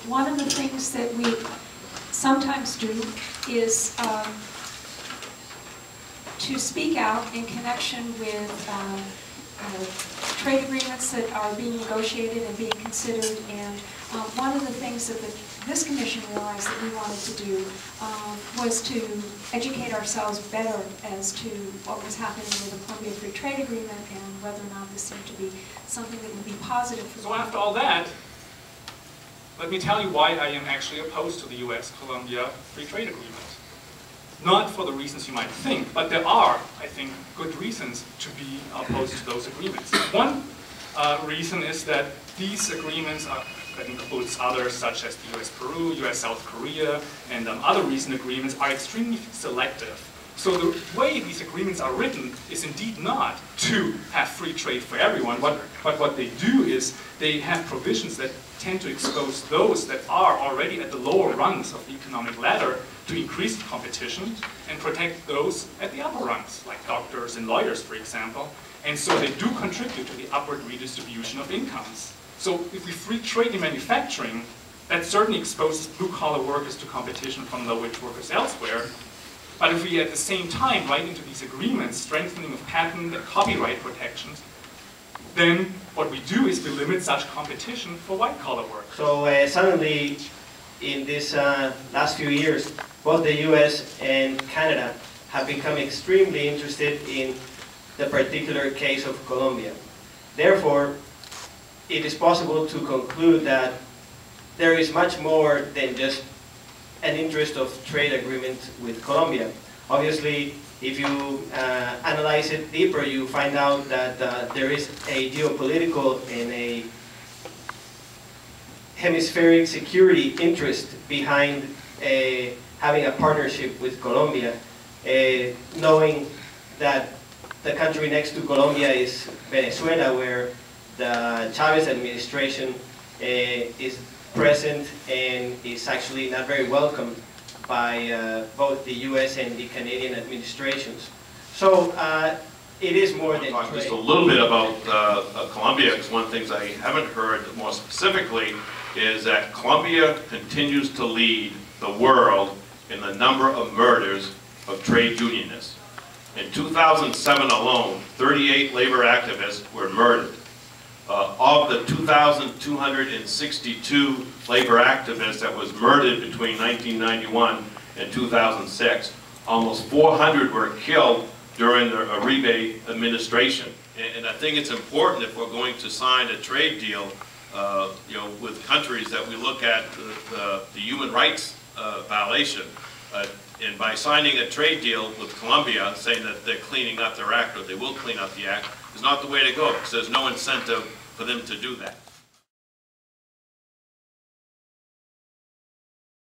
one of the things that we sometimes do is to speak out in connection with trade agreements that are being negotiated and being considered. And one of the things that this commission realized that we wanted to do was to educate ourselves better as to what was happening with the Colombia Free Trade Agreement and whether or not this seemed to be something that would be positive for. So after all that, let me tell you why I am actually opposed to the US-Colombia Free Trade Agreement. Not for the reasons you might think, but there are, I think, good reasons to be opposed to those agreements. One reason is that these agreements that includes others such as the US-Peru, US-South Korea, and other recent agreements are extremely selective. So the way these agreements are written is indeed not to have free trade for everyone, but what they do is they have provisions that tend to expose those that are already at the lower rungs of the economic ladder to increased competition and protect those at the upper rungs, like doctors and lawyers, for example. And so they do contribute to the upward redistribution of incomes. So if we free trade in manufacturing, that certainly exposes blue-collar workers to competition from low-wage workers elsewhere. But if we at the same time write into these agreements strengthening of patent and copyright protections, then what we do is we limit such competition for white-collar workers. So suddenly, in these last few years, both the US and Canada have become extremely interested in the particular case of Colombia. Therefore, it is possible to conclude that there is much more than just an interest of trade agreement with Colombia. Obviously, if you analyze it deeper, you find out that there is a geopolitical and a hemispheric security interest behind having a partnership with Colombia, knowing that the country next to Colombia is Venezuela, where the Chavez administration is present and is actually not very welcome by both the US and the Canadian administrations. So it is more than talk trade. just a little bit about Colombia, because one of the things I haven't heard more specifically is that Colombia continues to lead the world in the number of murders of trade unionists. In 2007 alone, 38 labor activists were murdered. Of the 2,262 labor activists that was murdered between 1991 and 2006, almost 400 were killed during the Uribe administration. And I think it's important, if we're going to sign a trade deal with countries, that we look at the human rights violation. And by signing a trade deal with Colombia, saying that they're cleaning up their act, or they will clean up the act, is not the way to go, because there's no incentive for them to do that.